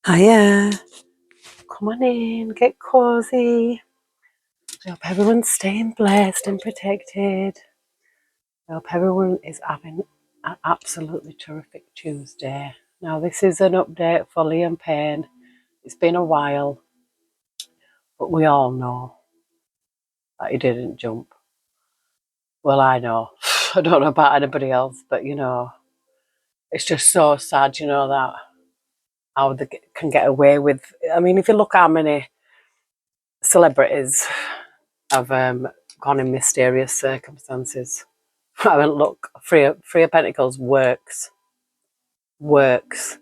Hiya, come on in, get cozy. I hope everyone's staying blessed and protected. I hope everyone is having an absolutely terrific Tuesday. Now, this is an update for Liam Payne. It's been a while, but we all know that he didn't jump. Well, I know. I don't know about anybody else, but it's just so sad, that how they can get away with. I mean, if you look how many celebrities have gone in mysterious circumstances. I mean, look, Three of Pentacles works. It's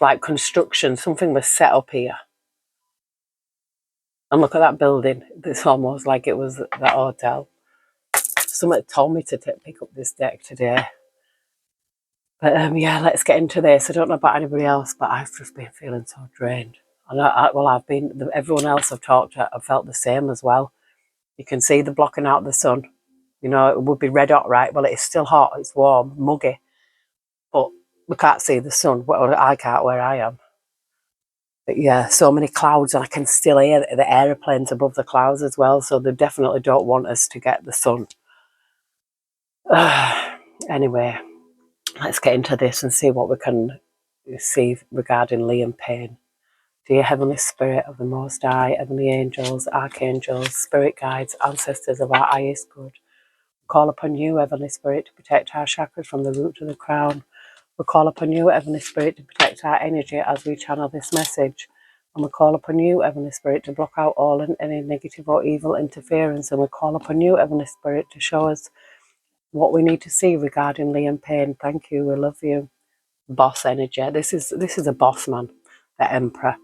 like construction. Something was set up here. And look at that building. It's almost like it was that hotel. Someone told me to pick up this deck today. But yeah, let's get into this. I don't know about anybody else, but I've just been feeling so drained. And I've been, everyone else I've talked to, I've felt the same as well. You can see the blocking out the sun. It would be red hot, right? Well, it's still hot. It's warm, muggy. But we can't see the sun. Well, I can't where I am. But yeah, so many clouds, and I can still hear the aeroplanes above the clouds as well. So they definitely don't want us to get the sun. Anyway, let's get into this and see what we can see regarding Liam Payne. Dear Heavenly Spirit of the Most High, Heavenly Angels, Archangels, Spirit Guides, Ancestors of our highest good, call upon you, Heavenly Spirit, to protect our chakras from the root to the crown. We call upon you, Heavenly Spirit, to protect our energy as we channel this message. And we call upon you, Heavenly Spirit, to block out all any negative or evil interference. And we call upon you, Heavenly Spirit, to show us what we need to see regarding Liam Payne. Thank you. We love you. Boss energy. This is a boss man, the Emperor.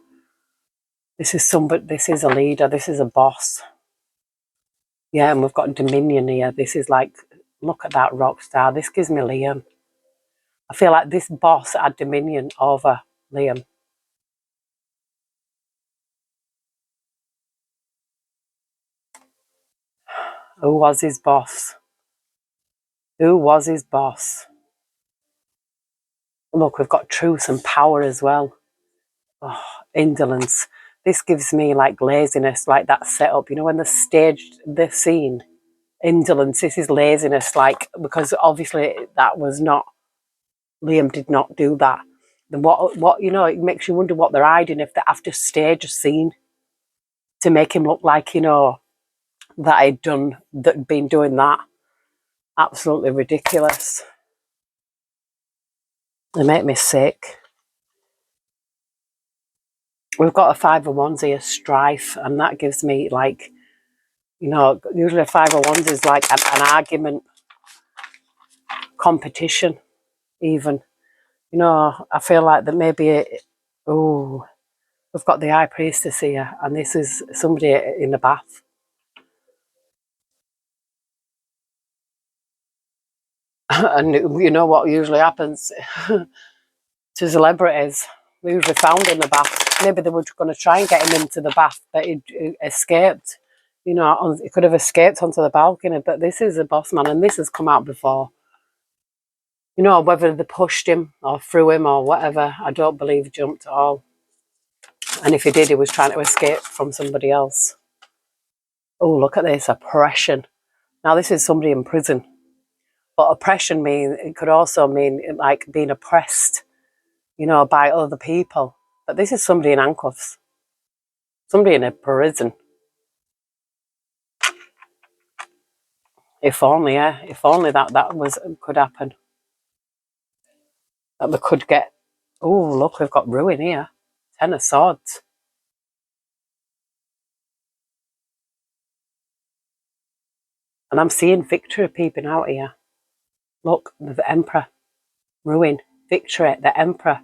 This is somebody. This is a leader. This is a boss. Yeah, and we've got dominion here. This is like, look at that rock star. This gives me Liam. I feel like this boss had dominion over Liam. Who was his boss? Who was his boss? Look, we've got truth and power as well. Oh, indolence. This gives me like laziness, like that setup. When they staged the scene, indolence. This is laziness, like, because obviously that was not, Liam did not do that. Then what it makes you wonder what they're hiding if they have to stage a scene to make him look like, that he'd been doing that. Absolutely ridiculous. They make me sick. We've got a 5 of Wands here, strife, and that gives me like, usually a 5 of Wands is like an argument, competition, even. I feel like that maybe, we've got the High Priestess here, and this is somebody in the bath. And you know what usually happens to celebrities? They usually found in the bath. Maybe they were going to try and get him into the bath, but he escaped. He could have escaped onto the balcony, but this is a boss man, and this has come out before. Whether they pushed him or threw him or whatever, I don't believe he jumped at all. And if he did, he was trying to escape from somebody else. Oh, look at this, oppression. Now, this is somebody in prison. But oppression it could also mean like being oppressed, by other people. But this is somebody in handcuffs. Somebody in a prison. If only, yeah. If only that could happen. That they could get. Oh, look, we've got ruin here. 10 of Swords. And I'm seeing victory peeping out here. Look, the Emperor. Ruin. Victory. The Emperor.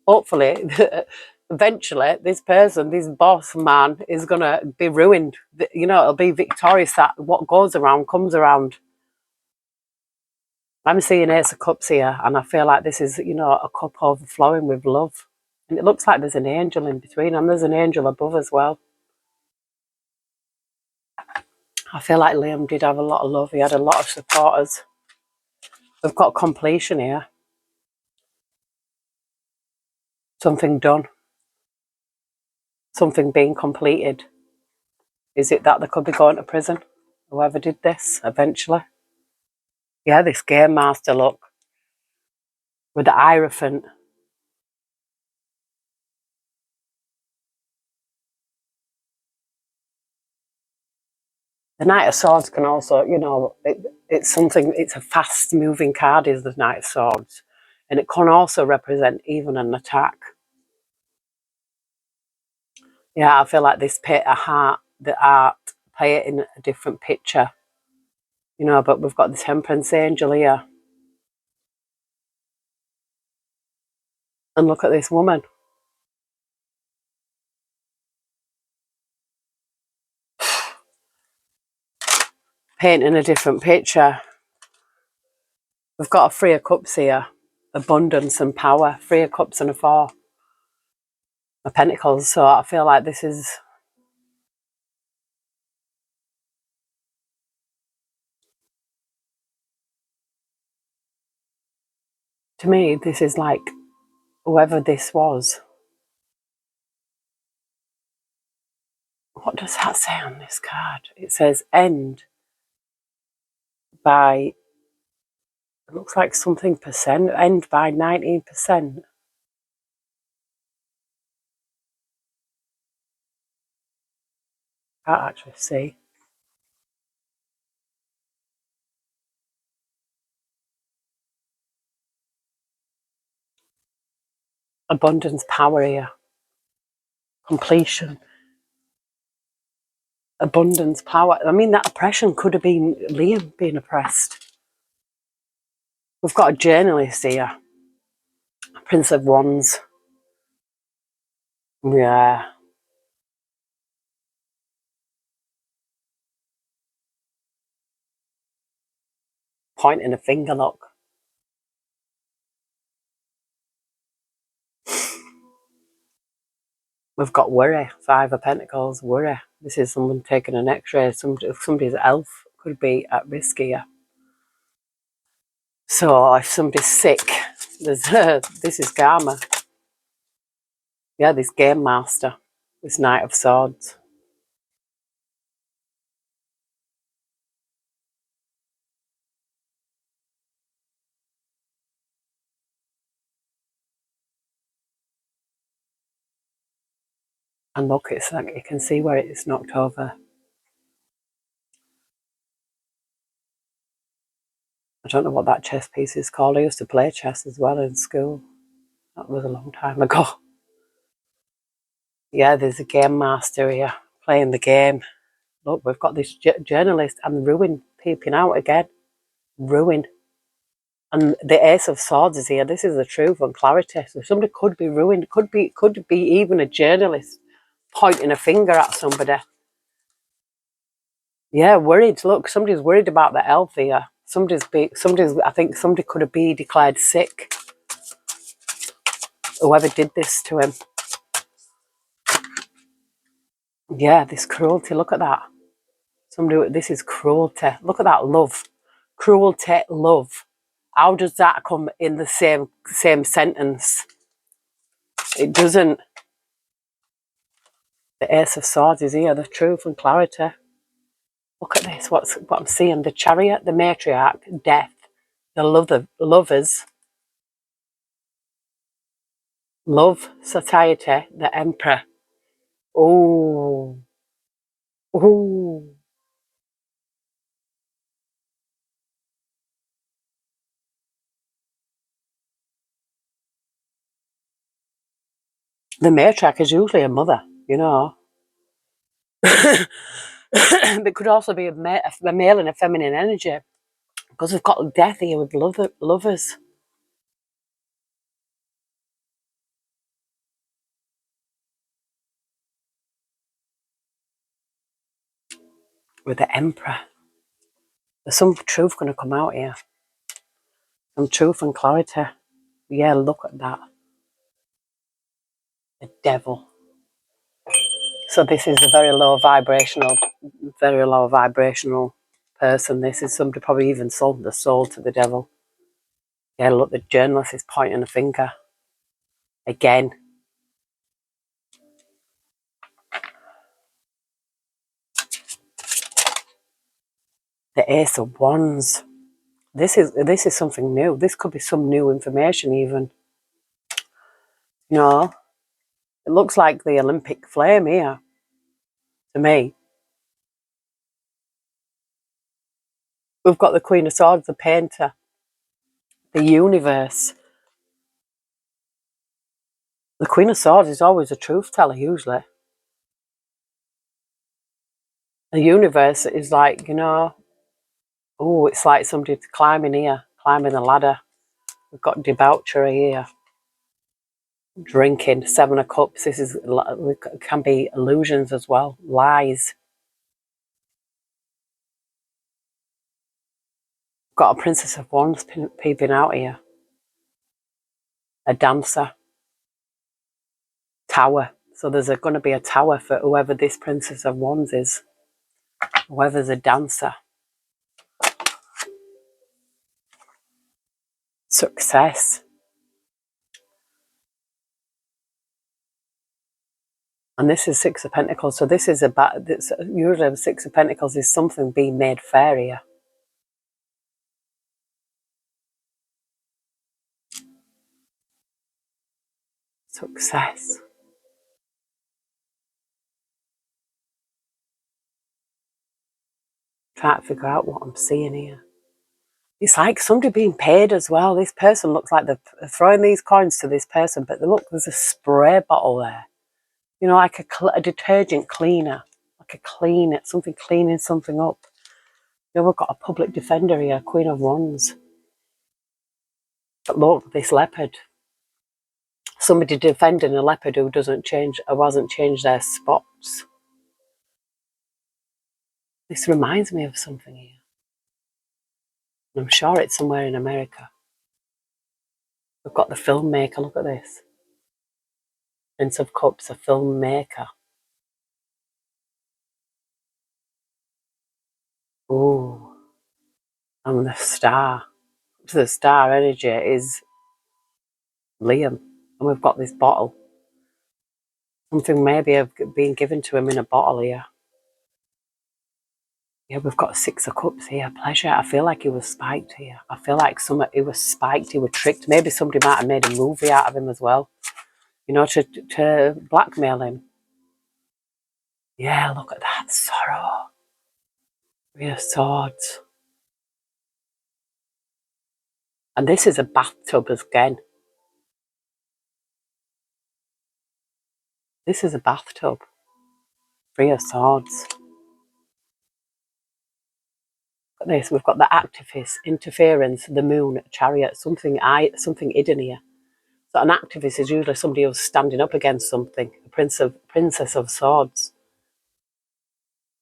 Hopefully, eventually, this boss man is going to be ruined. It'll be victorious that what goes around comes around. I'm seeing Ace of Cups here, and I feel like this is, a cup overflowing with love. And it looks like there's an angel in between, and there's an angel above as well. I feel like Liam did have a lot of love. He had a lot of supporters. We've got completion here. Something done. Something being completed. Is it that they could be going to prison? Whoever did this, eventually. Yeah, this game master, look. With the Hierophant. The Knight of Swords can also, you know, it's something, it's a fast moving card, is the Knight of Swords. And it can also represent even an attack. Yeah, I feel like this the art, pay it in a different picture. You know, but we've got the Temperance Angel here. And look at this woman. Painting a different picture. We've got a Three of Cups here. Abundance and power. Three of Cups and a Four of Pentacles. So I feel like this is... To me, this is like whoever this was. What does that say on this card? It says end by... It looks like something percent. End by 19%. Can't actually see. Abundance, power here. Completion. Abundance, power. I mean, that oppression could have been Liam being oppressed. We've got a journalist here. Prince of Wands. Yeah. Pointing a finger, look. We've got worry. Five of Pentacles, worry. This is someone taking an x-ray. Somebody's health could be at risk here. So if somebody's sick, there's this is karma. Yeah, this game master. This Knight of Swords. And look, it's like you can see where it's knocked over. I don't know what that chess piece is called. I used to play chess as well in school. That was a long time ago. Yeah, there's a game master here playing the game. Look, we've got this journalist and ruin peeping out again. Ruin. And the Ace of Swords is here. This is the truth and clarity. So somebody could be ruined. Could be even a journalist pointing a finger at somebody. Yeah, worried. Look, somebody's worried about their health here. I think somebody could have been declared sick. Whoever did this to him. Yeah, this cruelty. Look at that. This is cruelty. Look at that, love. Cruelty, love. How does that come in the same sentence? It doesn't. The Ace of Swords is here, the truth and clarity. Look at this, what I'm seeing. The Chariot, the Matriarch, Death, the lovers, love, satiety, the Emperor. Oh, oh. The Matriarch is usually a mother, you know. It could also be a male and a feminine energy, because we've got death here with lovers. With the Emperor. There's some truth going to come out here. Some truth and clarity. Yeah, look at that. The Devil. So this is a very low vibrational person. This is somebody probably even sold the soul to the devil. Yeah, look, the journalist is pointing a finger. Again. The Ace of Wands. This is something new. This could be some new information even. You know, it looks like the Olympic flame here to me. We've got the Queen of Swords, the painter, the universe. The Queen of Swords is always a truth teller, usually. The universe is like, you know, oh, it's like somebody climbing here, climbing the ladder. We've got debauchery here. Drinking, Seven of Cups. This is, it can be illusions as well, lies. Got a Princess of Wands peeping out here. A dancer. Tower. So there's going to be a tower for whoever this Princess of Wands is. Whoever's a dancer. Success. And this is Six of Pentacles. So this is about, usually the Six of Pentacles is something being made fair here. Success. Trying to figure out what I'm seeing here. It's like somebody being paid as well. This person looks like they're throwing these coins to this person, but look, there's a spray bottle there. You know, like a detergent cleaner. Like a cleaner, something cleaning something up. You know, we've got a public defender here, Queen of Wands. But look, this leopard. Somebody defending a leopard who doesn't change, or hasn't changed their spots. This reminds me of something here. I'm sure it's somewhere in America. We've got the filmmaker, look at this. Prince of Cups, a filmmaker. Ooh. And the star. So the star energy is Liam. And we've got this bottle. Something maybe have been given to him in a bottle here. Yeah, we've got Six of Cups here. Pleasure. I feel like he was spiked here. I feel like he was spiked, he was tricked. Maybe somebody might have made a movie out of him as well. You know, to blackmail him. Yeah, look at that. Sorrow. Three of Swords. And this is a bathtub again. This is a bathtub. Three of Swords. Look at this. We've got the activist, interference, the moon, chariot, something hidden here. So an activist is usually somebody who's standing up against something. A princess of swords.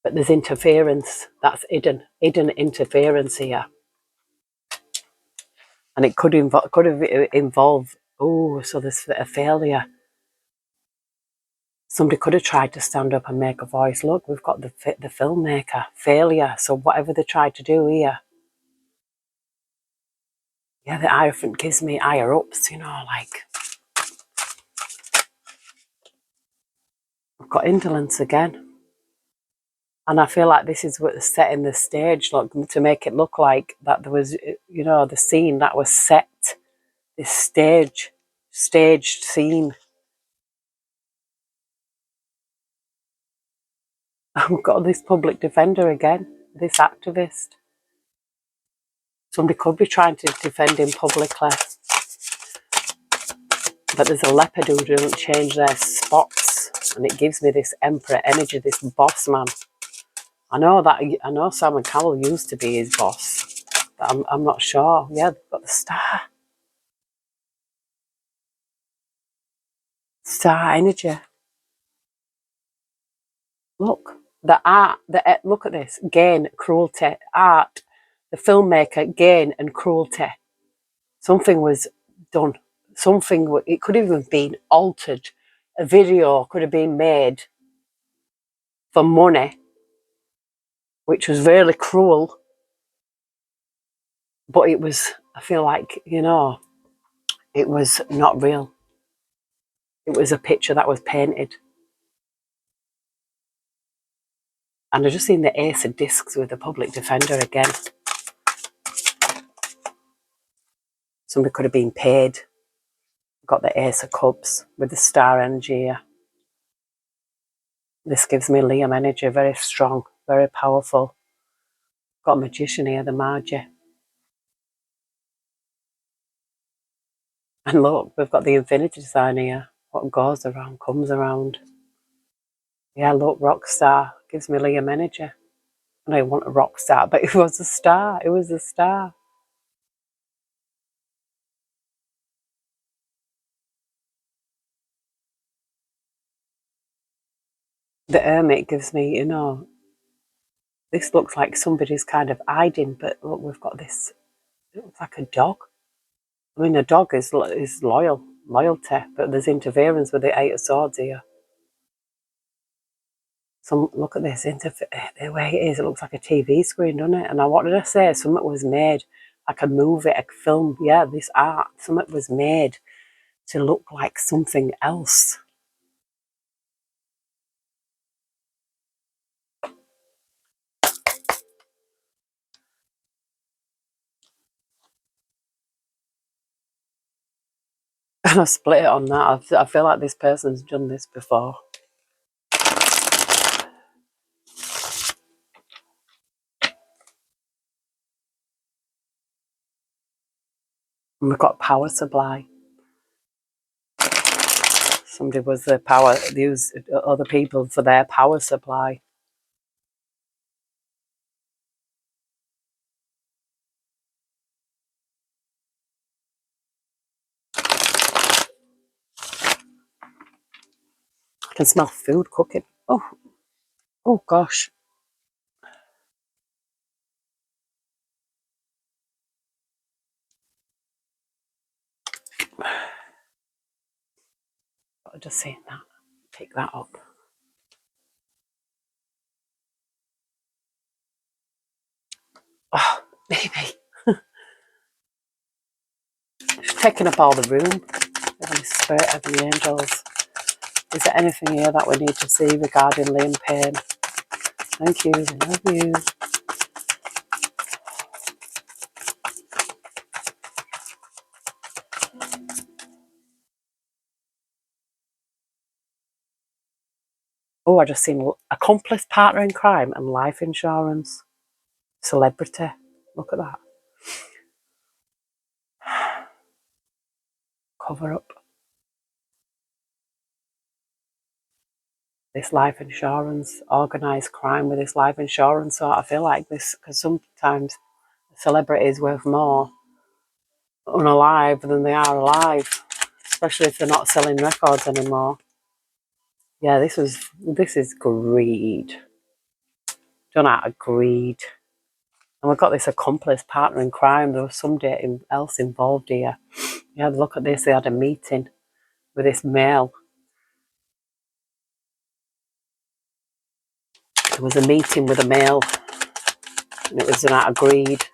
But there's interference. That's hidden interference here. And it could involve. Oh, so there's a failure. Somebody could have tried to stand up and make a voice. Look, we've got the filmmaker. Failure. So whatever they tried to do here. Yeah, the Hierophant gives me higher ups, you know, like. We've got indolence again. And I feel like this is what's setting the stage, look, to make it look like that there was, you know, the scene that was set. This staged scene. I've got this public defender again, this activist. Somebody could be trying to defend him publicly. But there's a leopard who doesn't change their spots. And it gives me this emperor energy, this boss man. I know Simon Cowell used to be his boss. But I'm not sure. Yeah, they've got the star. Star energy. Look. The art, look at this. Gain, cruelty, art. The filmmaker, gain and cruelty. Something was done. Something, it could have even been altered. A video could have been made for money, which was really cruel. But it was, I feel like, you know, it was not real. It was a picture that was painted. And I've just seen the Ace of Discs with the public defender again. Somebody could have been paid. Got the Ace of Cups with the star energy here. This gives me Liam energy, very strong, very powerful. Got a magician here, the Magi. And look, we've got the infinity sign here. What goes around comes around. Yeah, look, rock star gives me Liam energy. I know you want a rock star, but it was a star. It was a star. The Hermit gives me, you know, this looks like somebody's kind of hiding, but look, we've got this. It looks like a dog. I mean, a dog is loyalty, but there's interference with the Eight of Swords here. Some look at this the way it is. It looks like a TV screen, doesn't it? And what did I say? Something was made, like a movie, a film. Yeah, this art. Something was made to look like something else. And I split it on that. I feel like this person's done this before. And we've got power supply. Somebody was the power, use other people for their power supply. I can smell food cooking. Oh gosh. I've just seen that. Pick that up. Oh, maybe. It's taking up all the room. Heavenly Spirit, Heavenly Angels. Is there anything here that we need to see regarding Liam Payne? Thank you. I love you. Oh, I just seen accomplice, partner in crime, and life insurance. Celebrity. Look at that. Cover up. This life insurance, organised crime with this life insurance. So I feel like this, because sometimes celebrities worth more unalive than they are alive, especially if they're not selling records anymore. Yeah, this is greed. Done out of greed. And we've got this accomplice, partner in crime. There was somebody else involved here. Yeah, look at this. They had a meeting with this male. There was a meeting with a male, and it was an out of greed.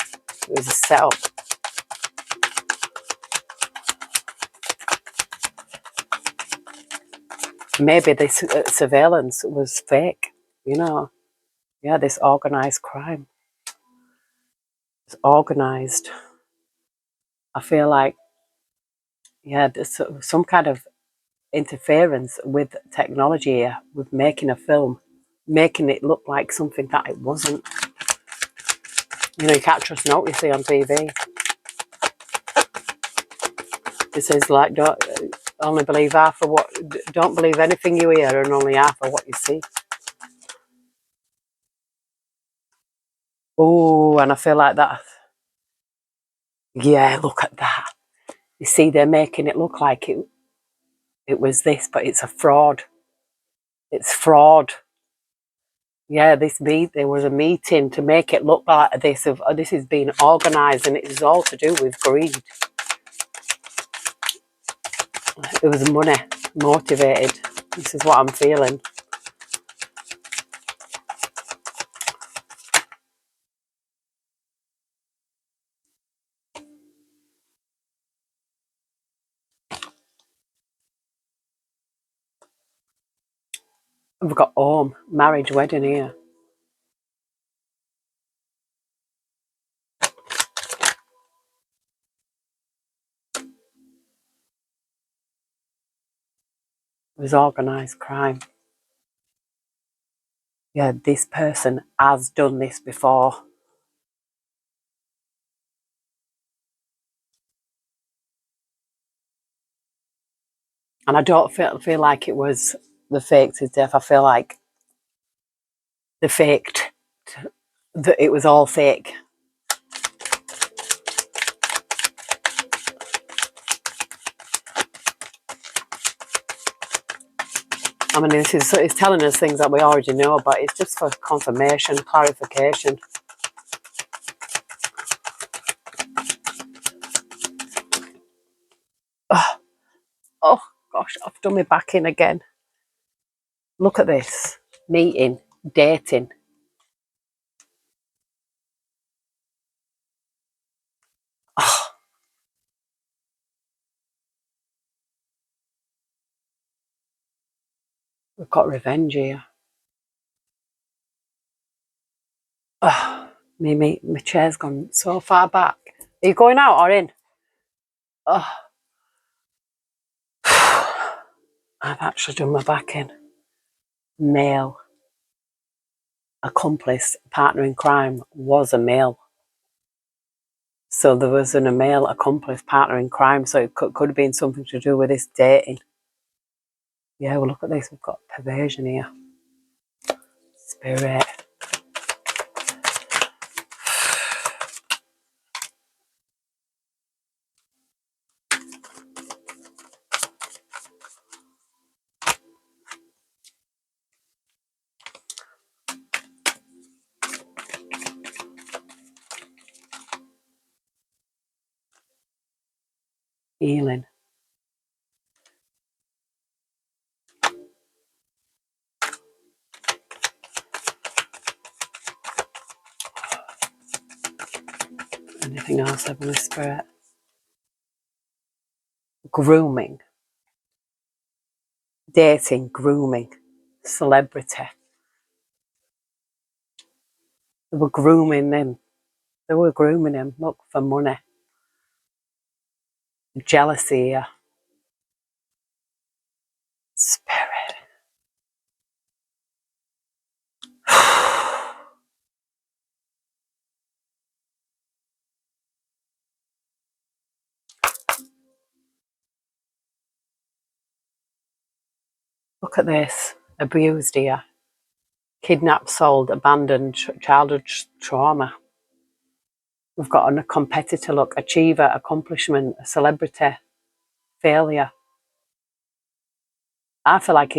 It was a setup. Maybe this surveillance was fake, you know. Yeah, this organised crime. It's organised. I feel like, yeah, there's some kind of interference with technology here, with making a film, making it look like something that it wasn't. You know, you can't trust what you see on TV. It says, like, don't only believe half of what, don't believe anything you hear and only half of what you see. Oh, and I feel like that. Yeah, look at that. You see, they're making it look like it was this, but it's a fraud. It's fraud. Yeah, there was a meeting to make it look like this. This is being organised, and it is all to do with greed. It was money motivated. This is what I'm feeling. We've got home, marriage, wedding here. was organised crime. Yeah, this person has done this before. And I don't feel like it was the faked his death. I feel like the faked, that it was all fake. I mean, it's telling us things that we already know, but it's just for confirmation, clarification. Oh gosh, I've done my back in again. Look at this. Meeting, dating. Oh, we've got revenge here. Oh, my chair's gone so far back. Are you going out or in? Oh, I've actually done my back in. Male accomplice, partner in crime was a male. So there was a male accomplice, partner in crime. So it could have been something to do with this dating. Yeah, well, look at this. We've got perversion here. Spirit. Healing. Anything else, Heavenly Spirit? Grooming. Dating, grooming. Celebrity. They were grooming him. They were grooming him. Look, for money. Jealousy here. Spirit. Look at this. Abused here. Kidnapped, sold, abandoned, childhood trauma. We've got a competitor look, achiever, accomplishment, a celebrity, failure. I feel like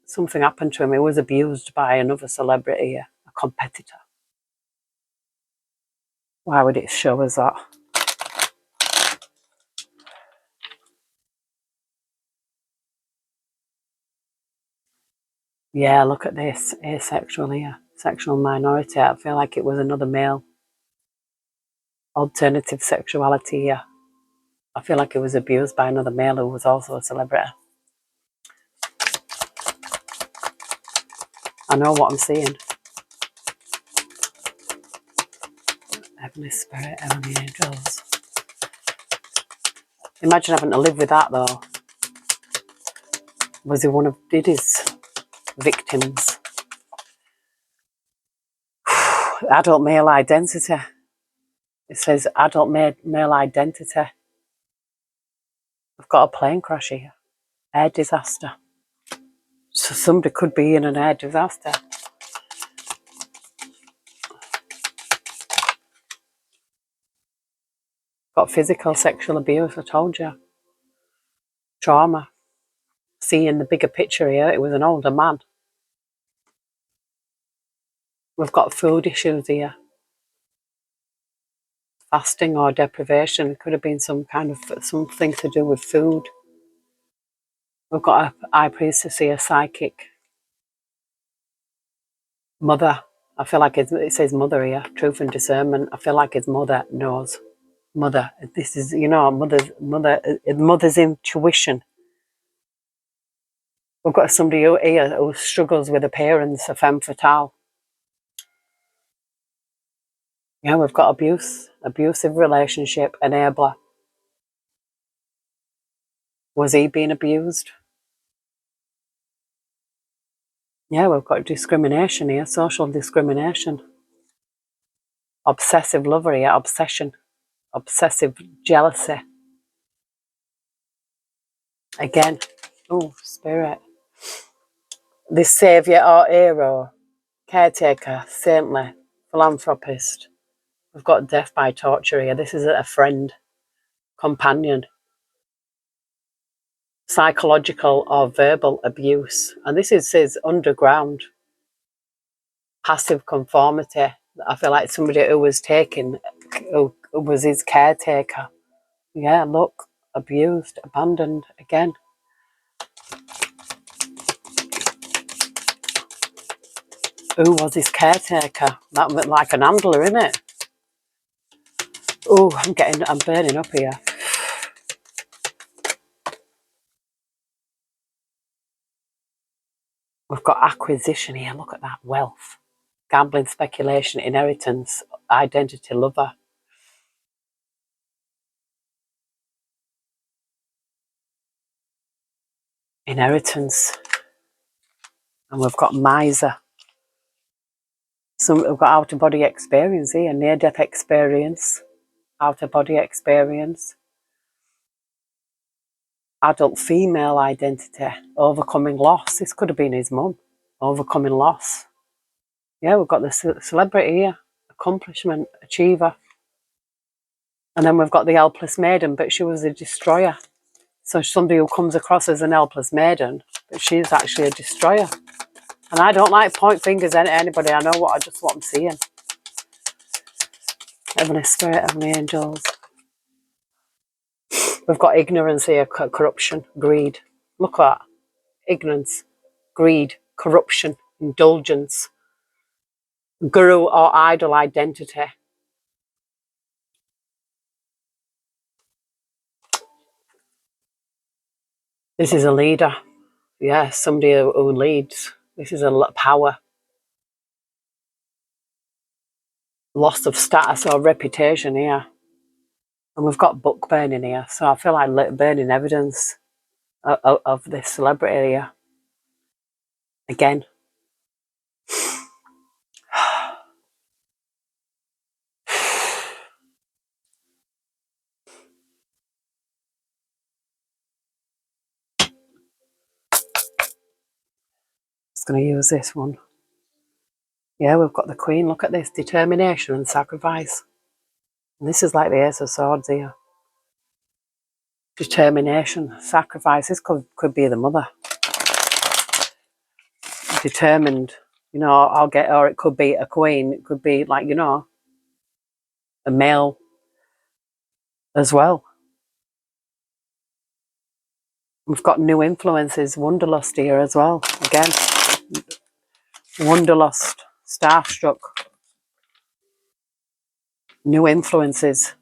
something happened to him. He was abused by another celebrity, a competitor. Why would it show us that? Yeah, look at this. Asexual here. Sexual minority. I feel like it was another male. Alternative sexuality here. I feel like he was abused by another male who was also a celebrity. I know what I'm seeing. Heavenly Spirit, Heavenly Angels. Imagine having to live with that though. Was he one of Diddy's victims? Adult male identity. It says adult male identity. I've got a plane crash here. Air disaster. So somebody could be in an air disaster. Got physical, sexual abuse, I told you. Trauma. Seeing the bigger picture here, it was an older man. We've got food issues here. Fasting or deprivation. It could have been some kind of something to do with food. We've got a high priestess here, psychic. Mother. I feel like it says mother here. Truth and discernment. I feel like his mother knows. Mother. This is, mother's intuition. We've got somebody here who struggles with appearance, a femme fatale. Yeah, we've got abuse, abusive relationship, enabler. Was he being abused? Yeah, we've got discrimination here, social discrimination. Obsessive lover here, obsession. Obsessive jealousy. Again, oh, spirit. This saviour or hero, caretaker, saintly, philanthropist. We've got death by torture here. This is a friend, companion, psychological or verbal abuse. And this is underground, passive conformity. I feel like somebody who was taken, who was his caretaker. Yeah, look, abused, abandoned again. Who was his caretaker? That was like an handler, isn't it? Oh, I'm burning up here. We've got acquisition here. Look at that, wealth, gambling, speculation, inheritance, identity, lover. Inheritance. And we've got miser. We've got out-of-body experience here, near-death experience, out-of-body experience. Adult female identity, overcoming loss. This could have been his mum, overcoming loss. Yeah, we've got the celebrity here, accomplishment, achiever. And then we've got the helpless maiden, but she was a destroyer. So somebody who comes across as an helpless maiden, but she's actually a destroyer. And I don't like point fingers at anybody. I know just what I'm seeing. Heavenly Spirit, Heavenly Angels. We've got ignorance here, corruption, greed. Look at that. Ignorance, greed, corruption, indulgence, guru or idol identity. This is a leader. Yeah, somebody who leads. This is a power. Loss of status or reputation here. And we've got book burning here. So I feel like burning evidence of this celebrity here. Again. Just going to use this one. Yeah, we've got the Queen. Look at this. Determination and sacrifice. And this is like the Ace of Swords here. Determination, sacrifice. This could be the mother. Determined. You know, or it could be a queen. It could be like, you know, a male as well. We've got new influences, wanderlust here as well. Again, wanderlust, starstruck, new influences.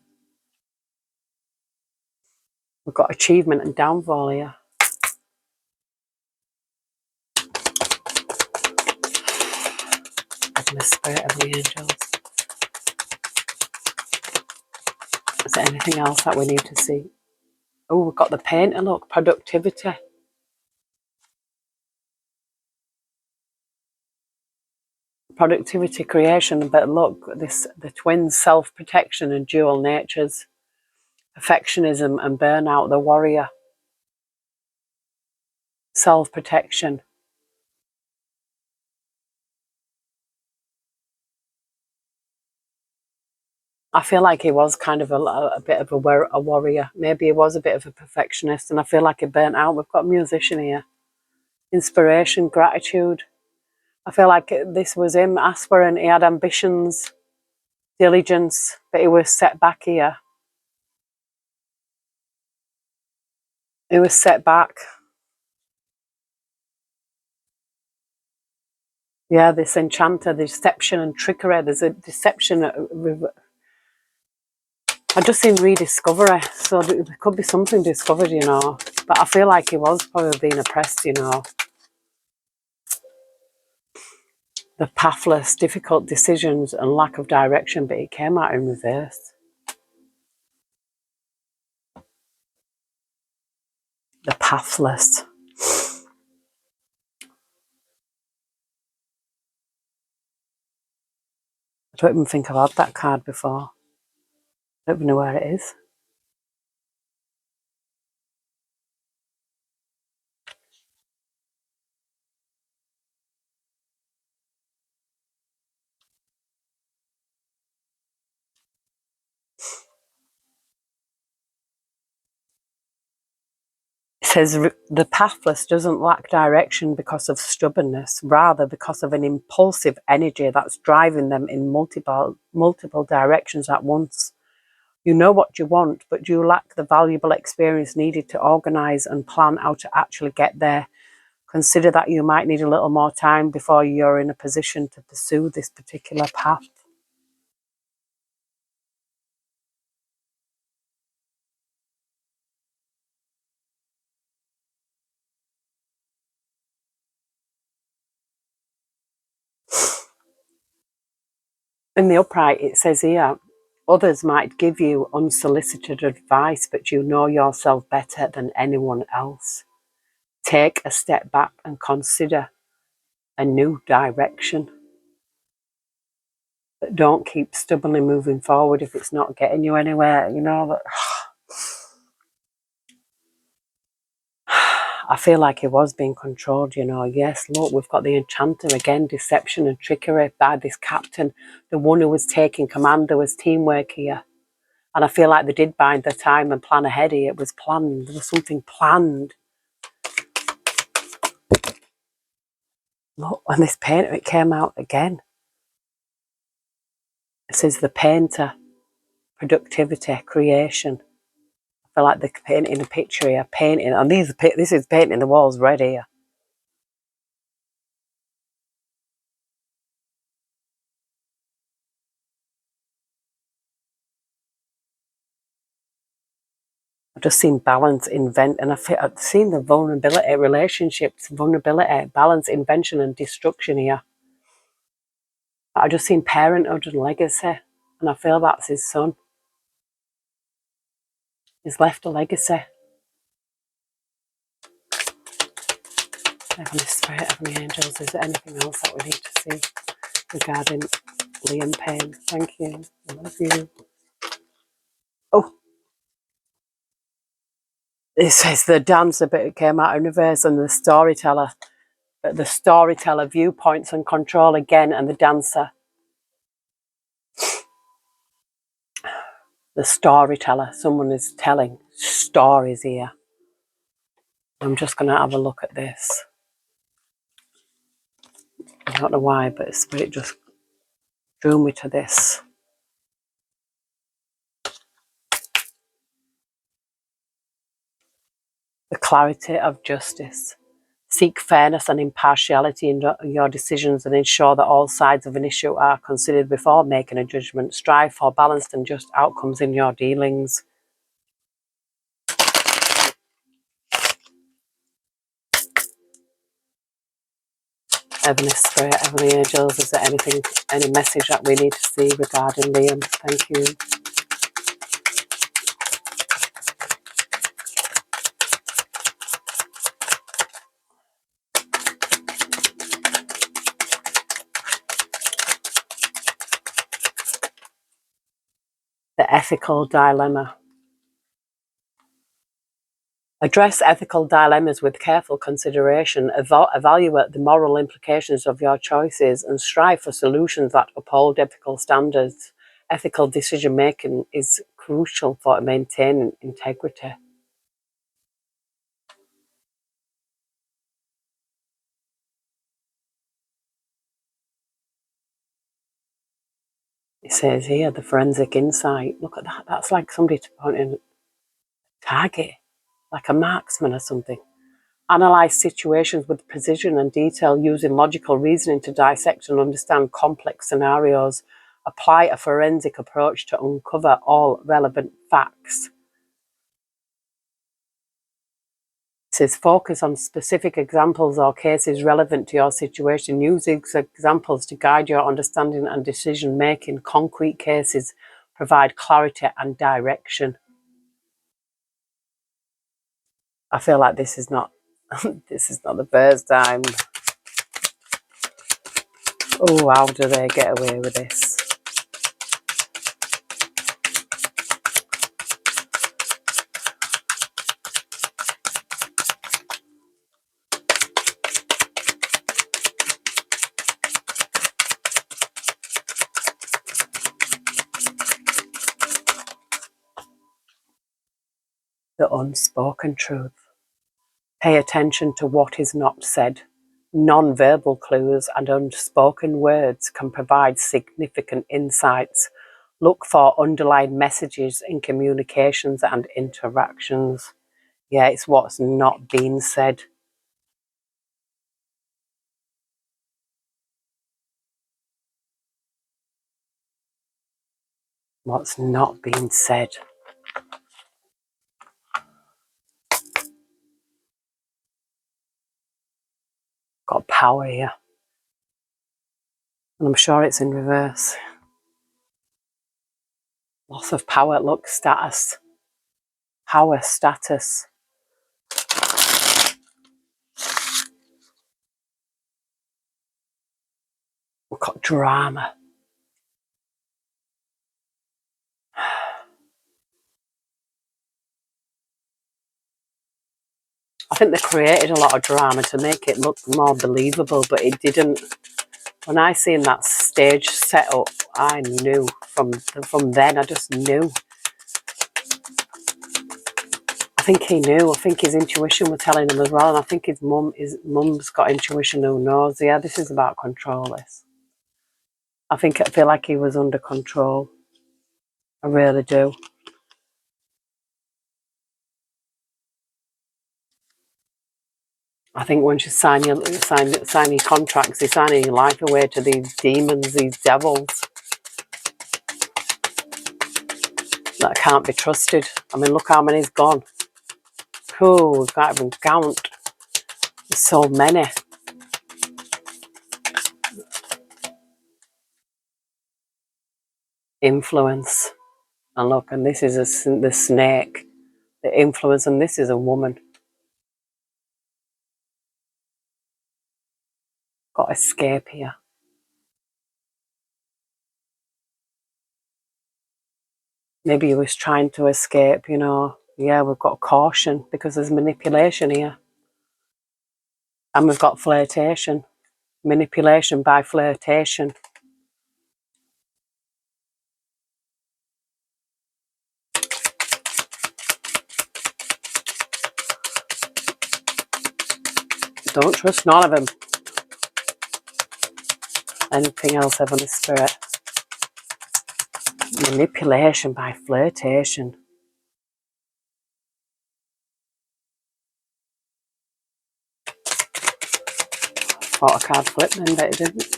We've got achievement and downfall here. Heavenly Spirit, Heavenly Angels. Is there anything else that we need to see? Oh, we've got the painter, look, productivity. Productivity, creation, but look, the twins, self-protection and dual natures. Perfectionism and burnout, the warrior. Self-protection. I feel like he was kind of a bit of a warrior. Maybe he was a bit of a perfectionist, and I feel like he burnt out. We've got a musician here. Inspiration, gratitude. I feel like this was him, aspirant. He had ambitions, diligence, but he was set back here. He was set back. Yeah, this enchanter, the deception and trickery. There's a deception. I just seen rediscovery, so there could be something discovered, you know. But I feel like he was probably being oppressed, you know. The pathless, difficult decisions and lack of direction, but it came out in reverse. The pathless. don't even think I've had that card before. I don't even know where it is. It says the pathless doesn't lack direction because of stubbornness, rather because of an impulsive energy that's driving them in multiple directions at once. You know what you want, but you lack the valuable experience needed to organise and plan how to actually get there. Consider that you might need a little more time before you're in a position to pursue this particular path. In the upright, it says here, others might give you unsolicited advice, but you know yourself better than anyone else. Take a step back and consider a new direction. But don't keep stubbornly moving forward if it's not getting you anywhere. You know, I feel like he was being controlled, you know. Yes, look, we've got the enchanter again, deception and trickery by this captain, the one who was taking command. There was teamwork here. And I feel like they did bind their time and plan ahead here. It was planned. There was something planned. Look, and this painter, it came out again. It says the painter, productivity, creation. I feel like they're painting a picture here, painting. And this is painting the walls red here. I've just seen balance, invent, and I've seen the vulnerability, relationships, vulnerability, balance, invention, and destruction here. I've just seen parenthood and legacy, and I feel that's his son. He's left a legacy. Heavenly Spirit, Heavenly Angels, is there anything else that we need to see regarding Liam Payne? Thank you. I love you. Oh, it says the dancer bit came out in reverse and the storyteller viewpoints and control again, and the dancer. The storyteller, someone is telling stories here. I'm just going to have a look at this. I don't know why, but Spirit just drew me to this. The clarity of justice. Seek fairness and impartiality in your decisions and ensure that all sides of an issue are considered before making a judgment. Strive for balanced and just outcomes in your dealings. Heavenly Spirit, Heavenly Angels, is there any message that we need to see regarding Liam? Thank you. The ethical dilemma. Address ethical dilemmas with careful consideration, evaluate the moral implications of your choices, and strive for solutions that uphold ethical standards. Ethical decision making is crucial for maintaining integrity. It says here, the forensic insight. Look at that. That's like somebody pointing a target, like a marksman or something. Analyze situations with precision and detail using logical reasoning to dissect and understand complex scenarios. Apply a forensic approach to uncover all relevant facts. It says focus on specific examples or cases relevant to your situation. Use these examples to guide your understanding and decision making. Concrete cases provide clarity and direction. I feel like this is not this is not the first time. Oh, how do they get away with this? the unspoken truth. Pay attention to what is not said. Non-verbal clues and unspoken words can provide significant insights. Look for underlying messages in communications and interactions. Yeah, it's what's not being said. What's not being said. Got power here. And I'm sure it's in reverse. Loss of power. Look, status. Power, status. We've got drama. I think they created a lot of drama to make it look more believable, but it didn't. When I seen that stage set up, I knew from then. I just knew. I think he knew. I think his intuition was telling him as well, and I think his mum's got intuition. Who knows? Yeah, this is about control. This. I feel like he was under control. I really do. I think once you sign your contracts, you're signing your life away to these demons, these devils that can't be trusted. I mean, look how many's gone. Oh, we can't even count. There's so many. Influence. And look, and this is the snake. The influence, and this is a woman. Got escape here. Maybe he was trying to escape, you know. Yeah, we've got caution because there's manipulation here. And we've got flirtation. Manipulation by flirtation. Don't trust none of them. Anything else, Heavenly Spirit? Manipulation by flirtation. Thought a card flipped then, but it didn't.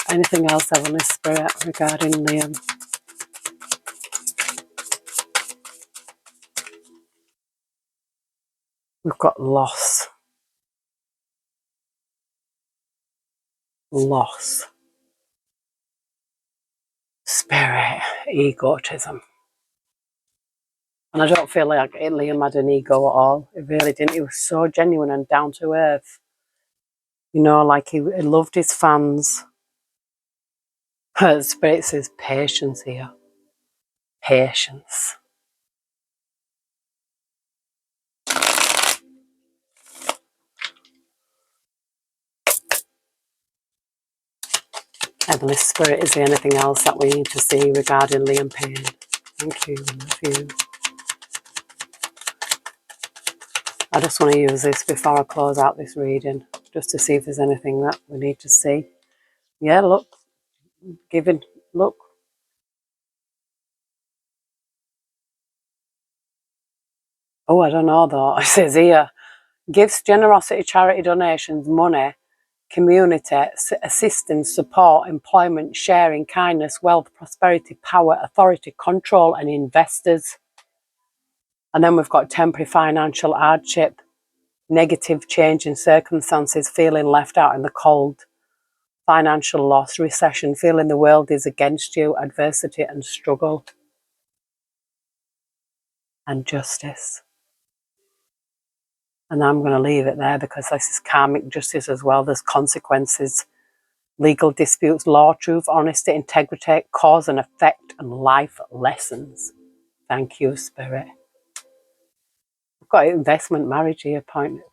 Anything else, Heavenly Spirit, regarding Liam? We've got loss. Loss. Spirit. Egotism. And I don't feel like Liam had an ego at all. It really didn't. He was so genuine and down to earth. You know, like he loved his fans. Spirit says patience here. Patience. Heavenly Spirit, is there anything else that we need to see regarding Liam Payne? Thank you. Love you. I just want to use this before I close out this reading, just to see if there's anything that we need to see. Yeah, look. Giving. Look. Oh, I don't know though. It says here, gifts, generosity, charity, donations, money, community, assistance, support, employment, sharing, kindness, wealth, prosperity, power, authority, control, and investors. And then we've got temporary financial hardship, negative change in circumstances, feeling left out in the cold, financial loss, recession, feeling the world is against you, adversity and struggle, and justice. And I'm going to leave it there because this is karmic justice as well. There's consequences, legal disputes, law, truth, honesty, integrity, cause and effect, and life lessons. Thank you, Spirit. I've got investment, marriage here, point. It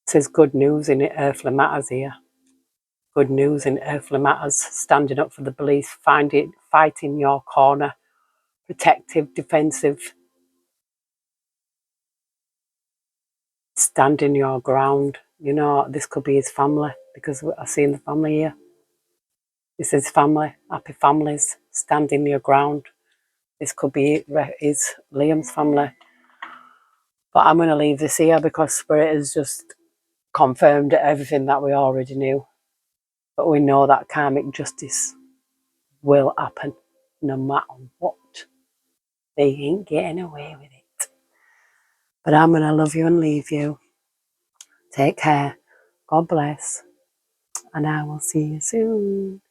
says good news in it, earthly matters here. good news in earthly matters, standing up for the beliefs, fighting your corner, protective, defensive, standing your ground. You know, this could be his family, because I've seen the family here. This is family, happy families, standing your ground. This could be his Liam's family. But I'm going to leave this here because Spirit has just confirmed everything that we already knew. But we know that karmic justice will happen no matter what. They ain't getting away with it. But I'm going to love you and leave you. Take care. God bless. And I will see you soon.